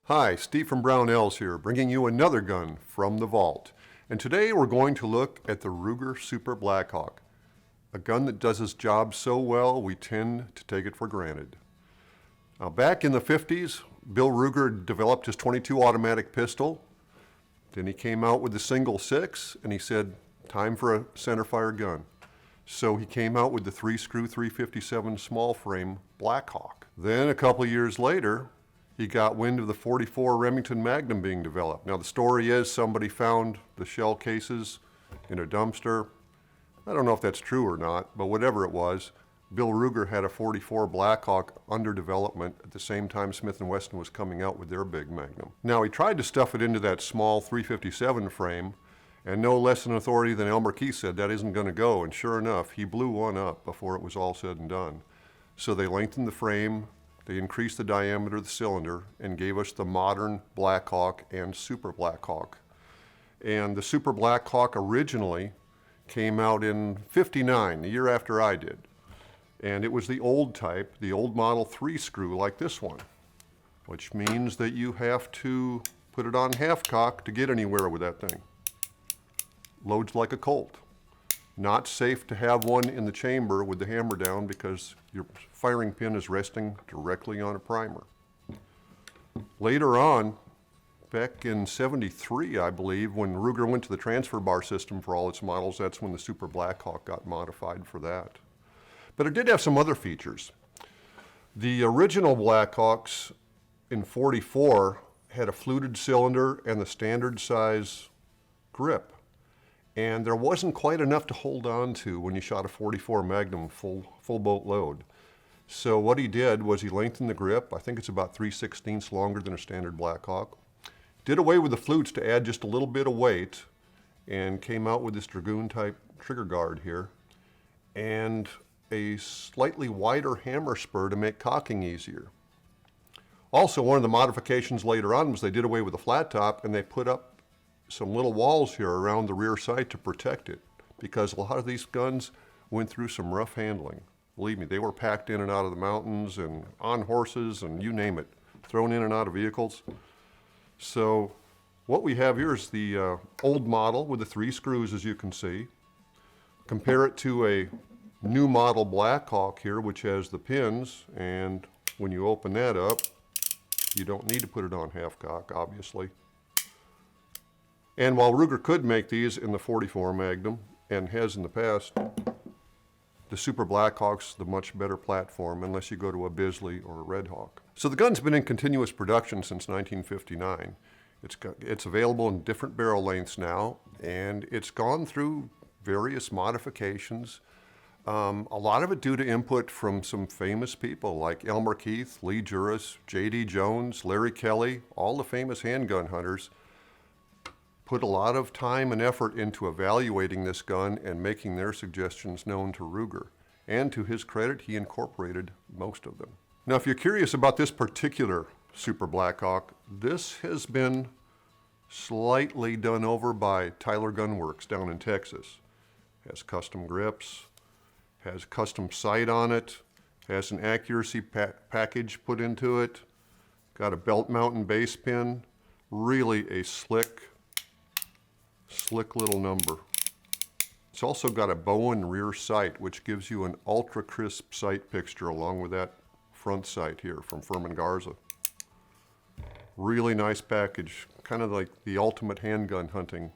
Hi, Steve from Brownells here, bringing you another gun from the vault. And today we're going to look at the Ruger Super Blackhawk, a gun that does its job so well we tend to take it for granted. Now, back in the 50s, Bill Ruger developed his .22 automatic pistol. Then he came out with the single 6 and he said, time for a centerfire gun. So he came out with the 3-screw 357 small frame Blackhawk. Then a couple years later, he got wind of the .44 Remington Magnum being developed. Now the story is somebody found the shell cases in a dumpster. I don't know if that's true or not, but whatever it was, Bill Ruger had a .44 Blackhawk under development at the same time Smith & Wesson was coming out with their big Magnum. Now he tried to stuff it into that small 357 frame, and no less an authority than Elmer Keith said that isn't going to go, and sure enough, he blew one up before it was all said and done. So they lengthened the frame, they increased the diameter of the cylinder and gave us the modern Blackhawk and Super Blackhawk. And the Super Blackhawk originally came out in '59, the year after I did. And it was the old type, the old model 3-screw like this one, which means that you have to put it on half cock to get anywhere with that thing. Loads like a Colt. Not safe to have one in the chamber with the hammer down because your firing pin is resting directly on a primer. Later on, back in '73, I believe, when Ruger went to the transfer bar system for all its models, that's when the Super Blackhawk got modified for that. But it did have some other features. The original Blackhawks in '44 had a fluted cylinder and the standard size grip. And there wasn't quite enough to hold on to when you shot a .44 Magnum full boat load. So what he did was he lengthened the grip. I think it's about 3/16 longer than a standard Blackhawk. Did away with the flutes to add just a little bit of weight and came out with this dragoon type trigger guard here and a slightly wider hammer spur to make cocking easier. Also, one of the modifications later on was they did away with the flat top and they put up some little walls here around the rear sight to protect it, because a lot of these guns went through some rough handling. Believe me, they were packed in and out of the mountains and on horses and you name it, thrown in and out of vehicles. So what we have here is the old model with the 3 screws, as you can see. Compare it to a new model Blackhawk here, which has the pins, and when you open that up, you don't need to put it on half cock, obviously. And while Ruger could make these in the .44 Magnum, and has in the past, the Super Blackhawk's the much better platform unless you go to a Bisley or a Red Hawk. So the gun's been in continuous production since 1959. It's available in different barrel lengths now, and it's gone through various modifications. A lot of it due to input from some famous people like Elmer Keith, Lee Juris, J.D. Jones, Larry Kelly, all the famous handgun hunters put a lot of time and effort into evaluating this gun and making their suggestions known to Ruger. And to his credit, he incorporated most of them. Now, if you're curious about this particular Super Blackhawk, this has been slightly done over by Tyler Gun Works down in Texas. Has custom grips, has custom sight on it, has an accuracy package put into it, got a belt mount and base pin, really a slick little number. It's also got a Bowen rear sight, which gives you an ultra crisp sight picture along with that front sight here from Furman Garza. Really nice package, kind of like the ultimate handgun hunting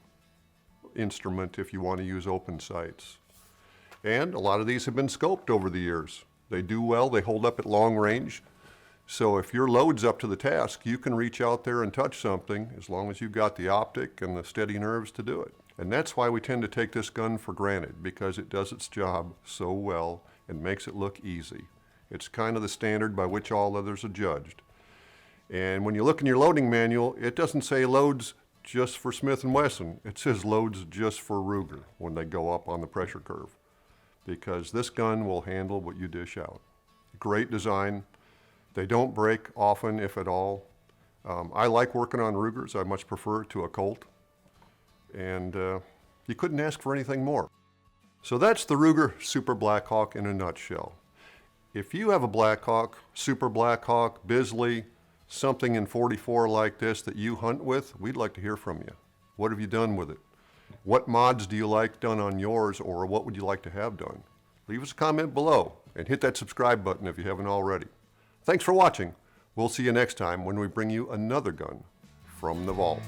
instrument if you want to use open sights. And a lot of these have been scoped over the years. They do well, they hold up at long range. So if your load's up to the task, you can reach out there and touch something as long as you've got the optic and the steady nerves to do it. And that's why we tend to take this gun for granted, because it does its job so well and makes it look easy. It's kind of the standard by which all others are judged. And when you look in your loading manual, it doesn't say loads just for Smith & Wesson. It says loads just for Ruger when they go up on the pressure curve, because this gun will handle what you dish out. Great design. They don't break often, if at all. I like working on Rugers. I much prefer it to a Colt. And you couldn't ask for anything more. So that's the Ruger Super Blackhawk in a nutshell. If you have a Blackhawk, Super Blackhawk, Bisley, something in 44 like this that you hunt with, we'd like to hear from you. What have you done with it? What mods do you like done on yours, or what would you like to have done? Leave us a comment below and hit that subscribe button if you haven't already. Thanks for watching. We'll see you next time when we bring you another gun from the vault.